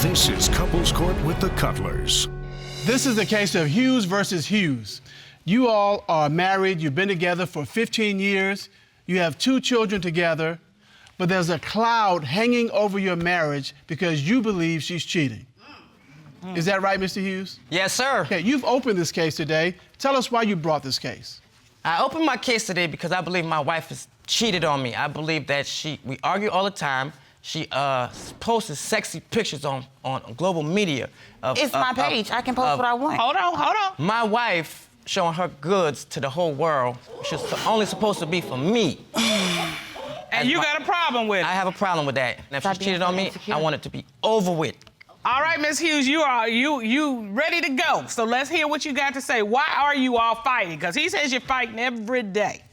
This is Couples Court with the Cutlers. This is the case of Hughes versus Hughes. You all are married, you've been together for 15 years, you have 2 children together, but there's a cloud hanging over your marriage because you believe she's cheating. Is that right, Mr. Hughes? Yes, sir. Okay, you've opened this case today. Tell us why you brought this case. I opened my case today because I believe my wife has cheated on me. I believe that we argue all the time. She posts sexy pictures on global media. It's my page. I can post what I want. Hold on. My wife showing her goods to the whole world. She's only supposed to be for me. And you got a problem with it? I have a problem with that. And if Stop she cheated on me, insecure. I want it to be over with. All right, Miss Hughes, you ready to go. So let's hear what you got to say. Why are you all fighting? Because he says you're fighting every day.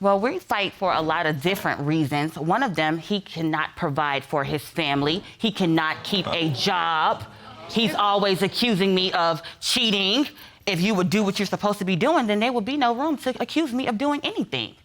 Well, we fight for a lot of different reasons. One of them, he cannot provide for his family. He cannot keep a job. He's always accusing me of cheating. If you would do what you're supposed to be doing, then there would be no room to accuse me of doing anything.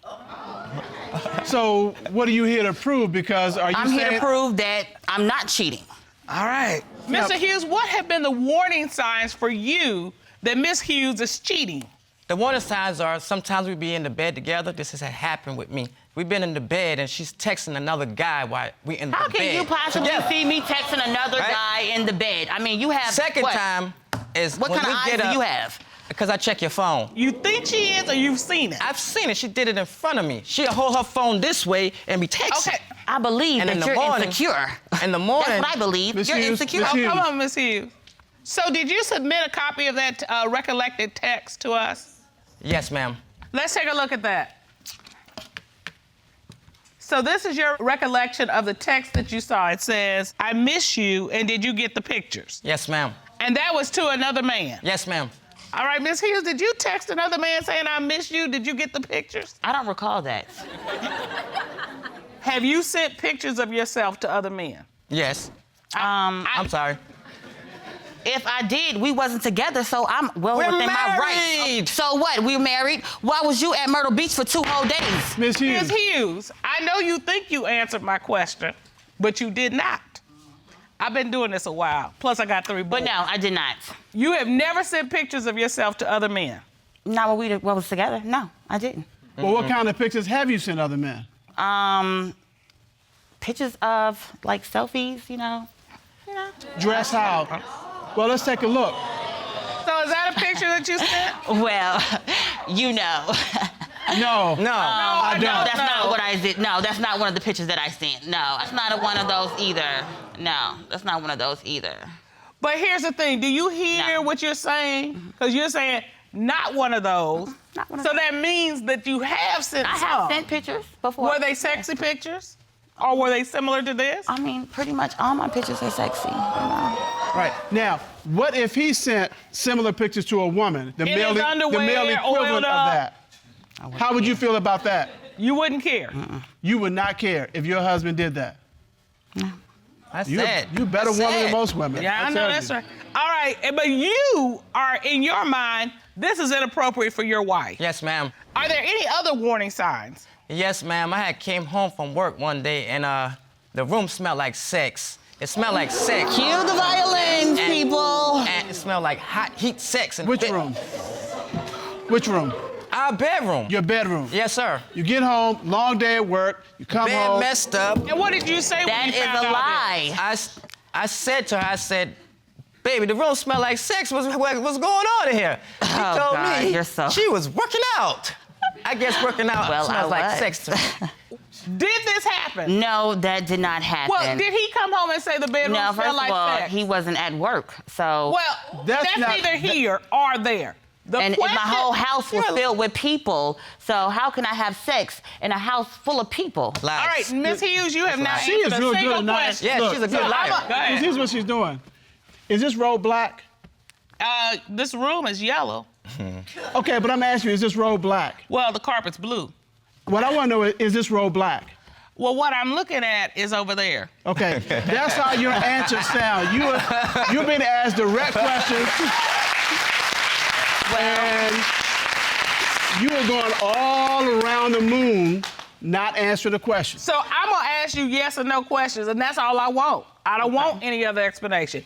So, what are you here to prove? Because I'm here to prove that I'm not cheating. All right. Mr. Hughes, what have been the warning signs for you that Miss Hughes is cheating? The warning signs are sometimes we be in the bed together. This has happened with me. We've been in the bed and she's texting another guy while we in the bed. How can you possibly see me texting another guy in the bed? I mean, you have Second what? time is What when kind of we eyes get do up, you have? Because I check your phone. You think she is or you've seen it? I've seen it. She did it in front of me. She'll hold her phone this way and be texting. Okay. I believe And in that the you're morning- insecure. In the morning. That's what I believe. Miss You're Hughes, insecure. Miss Oh, Hughes. come on, Miss Hughes. So did you submit a copy of that recollected text to us? Yes, ma'am. Let's take a look at that. So this is your recollection of the text that you saw. It says, I miss you, and did you get the pictures? Yes, ma'am. And that was to another man. Yes, ma'am. All right, Miss Hughes, did you text another man saying, I miss you? Did you get the pictures? I don't recall that. Have you sent pictures of yourself to other men? Yes. I'm sorry. If I did, we wasn't together, so I'm well We're within my rights. married. So what? We're married. Why was you at Myrtle Beach for 2 whole days? Miss Hughes. Miss Hughes, I know you think you answered my question, but you did not. I've been doing this a while. Plus, I got 3 boys. But no, I did not. You have never sent pictures of yourself to other men. Not when we was together. No, I didn't. Well, what kind of pictures have you sent other men? Pictures of like selfies, you know. Dress how? Well, let's take a look. So is that a picture that you sent? Well, you know. No. No. I don't. No, that's not what I did. No, that's not one of the pictures that I sent. No, that's not one of those either. No, that's not one of those either. But here's the thing. Do you hear No. what you're saying? Because you're saying not one of those. Not one of So those. that means that you have sent I some. have sent pictures before. Were they sexy pictures? Or were they similar to this? I mean, pretty much all my pictures are sexy. You know? Right. Now, what if he sent similar pictures to a woman? The In male, his underwear, the male equivalent oiled of up. that. How would you feel about that? You wouldn't care. You would not care if your husband did that. That's You sad. you better That's woman than sad. most women. Yeah, I know, tell that's you. right. All right, but you are, in your mind, this is inappropriate for your wife. Yes, ma'am. Are there any other warning signs? Yes, ma'am. I had came home from work one day and the room smelled like sex. It smelled like sex. Cue the violins, people. And it smelled like hot heat sex. And Which room? Which room? Our bedroom. Your bedroom. Yes, sir. You get home, long day at work, you come Bed home. messed up. And what did you say when That you is found a out lie. I said to her, I said, baby, the room smelled like sex. What's going on in here? She Oh, told God, me you're so- she was working out. I guess working out Well, smells I like was. sex to me. this? Did this happen? No, that did not happen. Well, did he come home and say the bedroom No, first smelled like of all, sex? he wasn't at work, so. Well, That's that's not- neither here or there. The and question, my whole house was filled with people, so how can I have sex in a house full of people? All right, Miss Hughes, you have not She answered is a real single good at not. question. Yeah, Look, she's a good look, liar. Go ahead. Here's what she's doing. Is this road black? This room is yellow. Okay, but I'm asking you, is this road black? Well, the carpet's blue. What I want to know is this road black? Well, what I'm looking at is over there. Okay, that's how your answers sound. You're being asked direct questions. And you were going all around the moon not answer the question. So I'm gonna ask you yes or no questions, and that's all I want. I don't want any other explanation.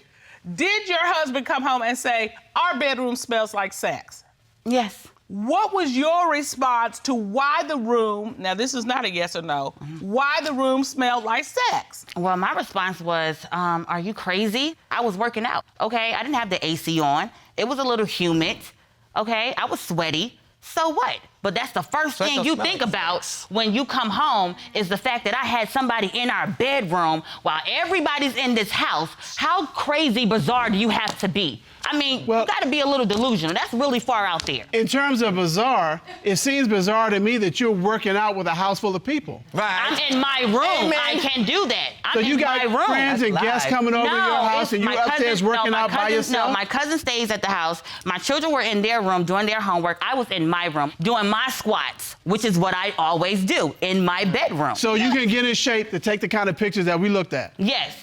Did your husband come home and say, our bedroom smells like sex? Yes. What was your response to why the room, now this is not a yes or no, why the room smelled like sex? Well, my response was, are you crazy? I was working out, okay? I didn't have the AC on. It was a little humid, okay? I was sweaty. So what? But that's the first thing you think about when you come home is the fact that I had somebody in our bedroom while everybody's in this house. How crazy bizarre do you have to be? I mean, you gotta be a little delusional. That's really far out there. In terms of bizarre, it seems bizarre to me that you're working out with a house full of people. Right. I'm in my room. I can do that. I'm So you in got my room. friends and guests coming over to your house and you upstairs working out by yourself? No, my cousin stays at the house. My children were in their room doing their homework. I was in my room doing my squats, which is what I always do in my bedroom. So you can get in shape to take the kind of pictures that we looked at? Yes.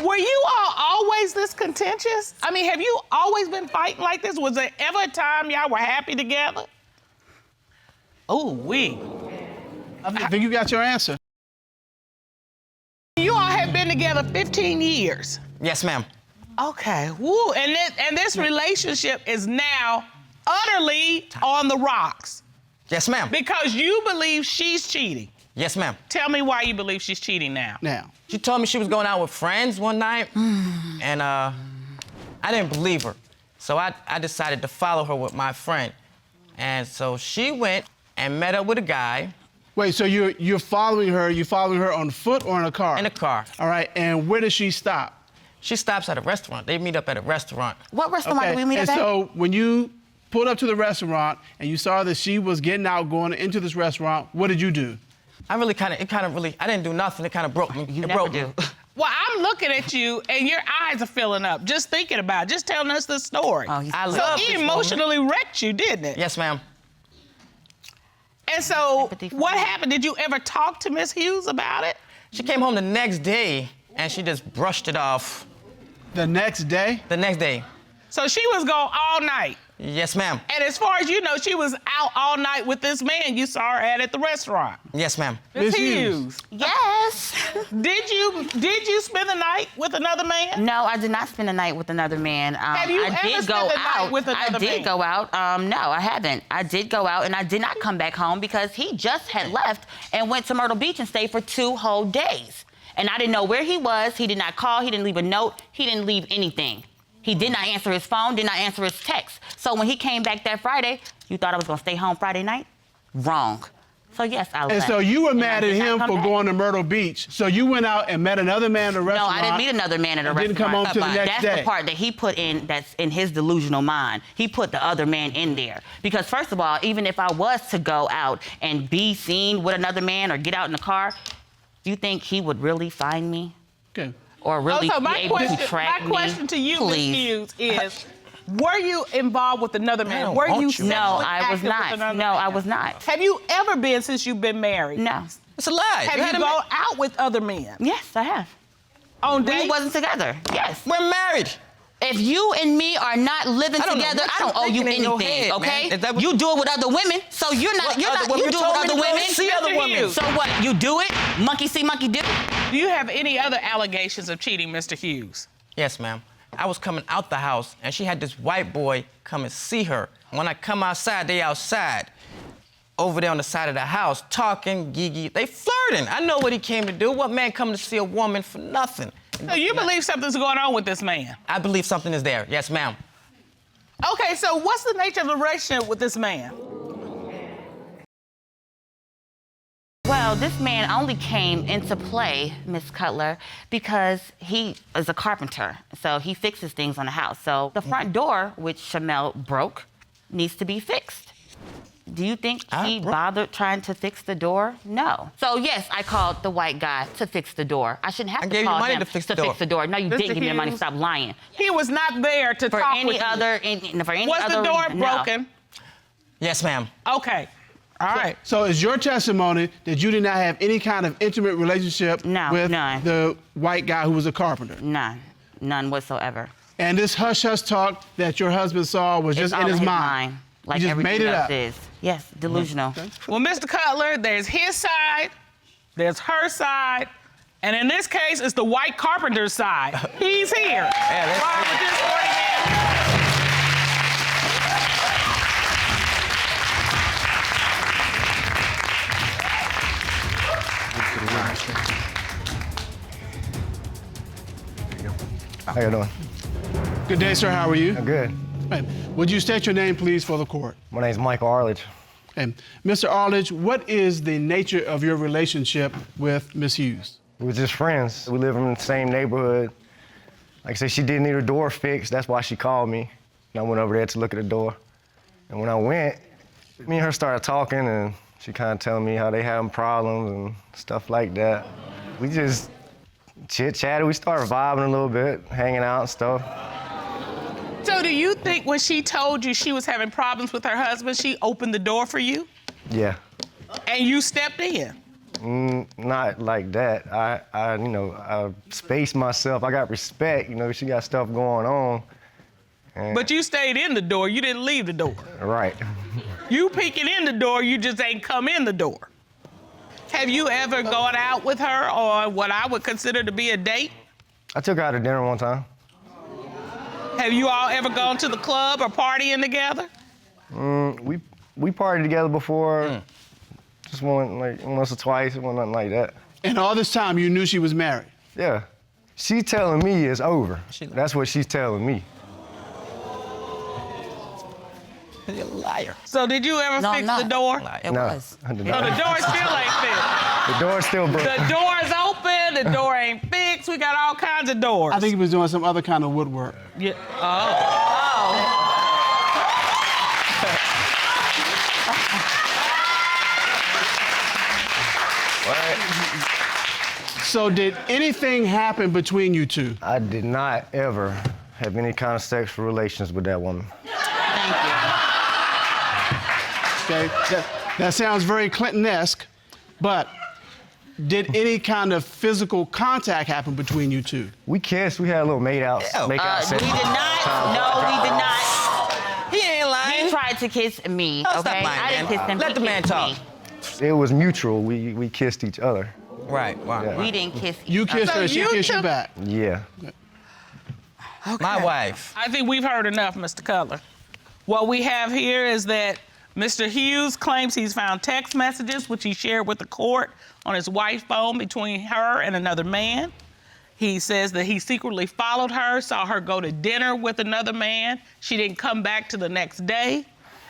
Were you all always this contentious? I mean, have you always been fighting like this? Was there ever a time y'all were happy together? Oh, I think you got your answer. You all have been together 15 years. Yes, ma'am. Okay, woo, and this relationship is now utterly on the rocks. Yes, ma'am. Because you believe she's cheating. Yes, ma'am. Tell me why you believe she's cheating now. She told me she was going out with friends one night, and I didn't believe her. So I decided to follow her with my friend. And so she went and met up with a guy. Wait, so you're following her on foot or in a car? In a car. All right, and where does she stop? She stops at a restaurant. They meet up at a restaurant. What restaurant did we meet up at? And so when you pulled up to the restaurant and you saw that she was getting out, going into this restaurant, what did you do? I didn't do nothing. It kind of broke me. You it never broke do. me. Well, I'm looking at you, and your eyes are filling up just thinking about it, just telling us the story. Oh, I so love it this emotionally wrecked you, didn't it? Yes, ma'am. And so what happened? Did you ever talk to Miss Hughes about it? She came home the next day, and she just brushed it off. The next day? The next day. So she was gone all night. Yes, ma'am. And as far as you know, she was out all night with this man you saw her at the restaurant. Yes, ma'am. Miss Hughes. Yes. Did you spend the night with another man? No, I did not spend the night with another man. Have you I ever did spent go the night out. with another I did man? go out. No, I haven't. I did go out, and I did not come back home because he just had left and went to Myrtle Beach and stayed for 2 whole days. And I didn't know where he was. He did not call. He didn't leave a note. He didn't leave anything. He did not answer his phone, did not answer his text. So when he came back that Friday, you thought I was gonna stay home Friday night? Wrong. So yes, I left. And so you were mad at did not him come for back. going to Myrtle Beach. So you went out and met another man at a No, restaurant. I didn't meet another man at a and restaurant. didn't come home till the next That's day. the part that he put in that's in his delusional mind. He put the other man in there. Because first of all, even if I was to go out and be seen with another man or get out in the car, do you think he would really find me? Okay. Or really so be able to track me? my question to you, Miss Please. Hughes, is were you involved with another man? Were you sexually No, I was active with not. another No, man? I was not. Have you ever been since you've been married? No. It's a lie. Have you gone out with other men? Yes, I have. On We dates? wasn't together. Yes. We're married. If you and me are not living I don't know together, what I don't you're owe you thinking in your anything, head, okay? man. Is that what- You do it with other women, so you're not. What You're other not. women? You You do it told with me other to go women. see other Mr. women. Hughes. So what? You do it? Monkey see, monkey do. Do you have any other allegations of cheating, Mr. Hughes? Yes, ma'am. I was coming out the house, and she had this white boy come and see her. When I come outside, they outside. Over there on the side of the house, talking, gigi. They flirting. I know what he came to do. What man come to see a woman for nothing? So you believe something's going on with this man? I believe something is there. Yes, ma'am. Okay, so what's the nature of the relationship with this man? Well, this man only came into play, Miss Cutler, because he is a carpenter. So he fixes things on the house. So the front door, which Shamel broke, needs to be fixed. Do you think he bothered trying to fix the door? No. So yes, I called the white guy to fix the door. I shouldn't have I to gave you call money him to fix the door. No, you Mr. didn't give me the money. Hughes? Stop lying. He was not there to For talk any with you. other, for any Was other the door reason, no. broken? Yes, ma'am. Okay. All right. So is your testimony that you did not have any kind of intimate relationship with none. the white guy who was a carpenter? None whatsoever. And this hush-hush talk that your husband saw was just It's in all his mind? like You just everything made it else up? is. Yes, delusional. Well, Mr. Cutler, there's his side, there's her side, and in this case, it's the white Carpenter's side. He's here. Yeah, let's Why would this morning, How you doing? Good day, sir. How are you? I'm good. Hey, would you state your name, please, for the court? My name's Michael Arledge. And Mr. Arledge, what is the nature of your relationship with Miss Hughes? We were just friends. We live in the same neighborhood. Like I said, she did need her door fixed. That's why she called me. And I went over there to look at the door. And when I went, me and her started talking, and she kind of telling me how they having problems and stuff like that. We just chit-chatted. We started vibing a little bit, hanging out and stuff. So do you think when she told you she was having problems with her husband, she opened the door for you? Yeah. And you stepped in? Not like that. I spaced myself. I got respect. You know, she got stuff going on. And But you stayed in the door, you didn't leave the door. right. You peeking in the door, you just ain't come in the door. Have you ever gone out with her on what I would consider to be a date? I took her out to dinner one time. Have you all ever gone to the club or partying together? We partied together before. Just once or twice, nothing like that. And all this time, you knew she was married? Yeah. She's telling me it's over. That's what she's telling me. You're a liar. So did you ever No, fix I'm the not. door? It No, was. I did So not. the door still ain't fixed. The door's still broken. The door's open, the door ain't fixed, we got all kinds of doors. I think he was doing some other kind of woodwork. Yeah. Oh. So did anything happen between you two? I did not ever have any kind of sexual relations with that woman. Thank you. Okay, that sounds very Clinton-esque, but did any kind of physical contact happen between you two? We kissed. We had a little make out We sex. did not. No, we did not. He ain't lying. He tried to kiss me, Oh, okay? stop lying, I didn't man. kiss him. Let he the man kissed talk. me. It was mutual. We kissed each other. Right, wow. Yeah. We didn't kiss You kissed her, she you kissed you took- back. Yeah. My wife. I think we've heard enough, Mr. Cutler. What we have here is that Mr. Hughes claims he's found text messages which he shared with the court on his wife's phone between her and another man. He says that he secretly followed her, saw her go to dinner with another man. She didn't come back to the next day.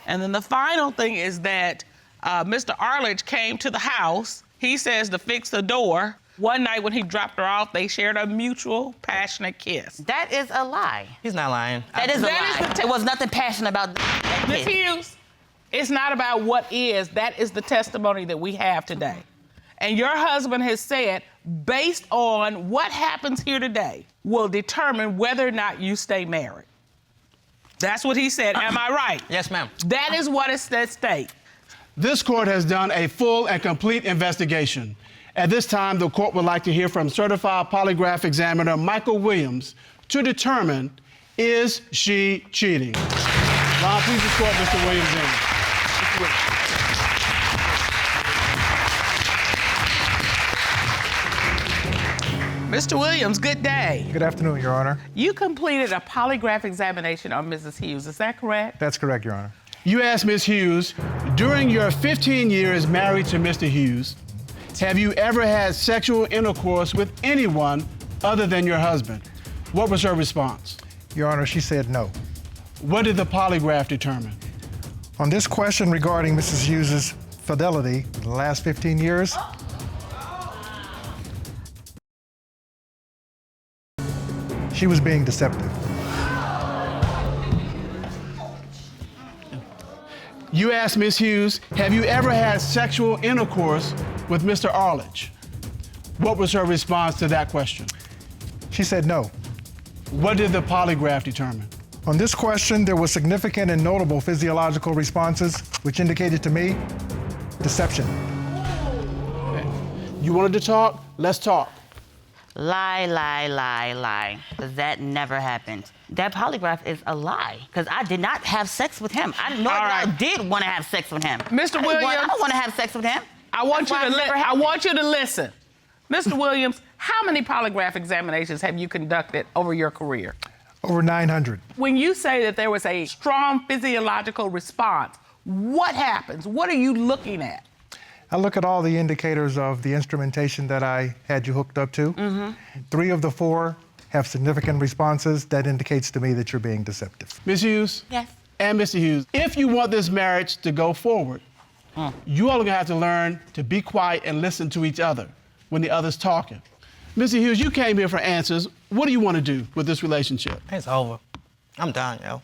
And then the final thing is that Mr. Arledge came to the house, he says, to fix the door. One night when he dropped her off, they shared a mutual, passionate kiss. That is a lie. He's not lying. That is a That is lie. the There was nothing passionate about that Ms. kiss. Hughes, it's not about what is. That is the testimony that we have today. And your husband has said, based on what happens here today, will determine whether or not you stay married. That's what he said. Am I right? Yes, ma'am. That is what is at stake. This court has done a full and complete investigation. At this time, the court would like to hear from certified polygraph examiner Michael Williams to determine, is she cheating? Ron, please escort Mr. Williams in. Mr. Williams. Mr. Williams, good day. Good afternoon, Your Honor. You completed a polygraph examination on Mrs. Hughes, is that correct? That's correct, Your Honor. You asked Ms. Hughes, during your 15 years married to Mr. Hughes, have you ever had sexual intercourse with anyone other than your husband? What was her response? Your Honor, she said no. What did the polygraph determine? On this question regarding Mrs. Hughes' fidelity in the last 15 years, she was being deceptive. You asked Ms. Hughes, have you ever had sexual intercourse with Mr. Arledge? What was her response to that question? She said no. What did the polygraph determine? On this question, there were significant and notable physiological responses, which indicated to me deception. You wanted to talk? Let's talk. Lie, lie, lie, lie. Because that never happened. That polygraph is a lie. Because I did not have sex with him. I know I did want to have sex with him. Mr. Williams. I don't want to have sex with him. I want you to listen. Mr. Williams, how many polygraph examinations have you conducted over your career? Over 900. When you say that there was a strong physiological response, what happens? What are you looking at? I look at all the indicators of the instrumentation that I had you hooked up to. 3 of the 4 have significant responses. That indicates to me that you're being deceptive. Ms. Hughes? Yes. And Mr. Hughes, if you want this marriage to go forward, you all are gonna have to learn to be quiet and listen to each other when the other's talking. Mr. Hughes, you came here for answers. What do you want to do with this relationship? It's over. I'm done, yo.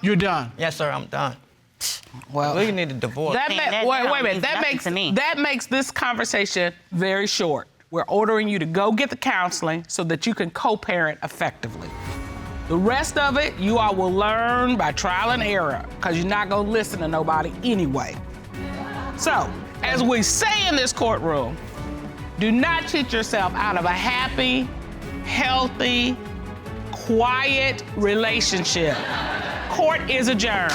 You're done. Yes, sir, I'm done. Well, We need a divorce. wait a minute. That makes this conversation very short. We're ordering you to go get the counseling so that you can co-parent effectively. The rest of it, you all will learn by trial and error, because you're not gonna listen to nobody anyway. So, as we say in this courtroom, do not cheat yourself out of a happy, healthy, quiet relationship. Court is adjourned.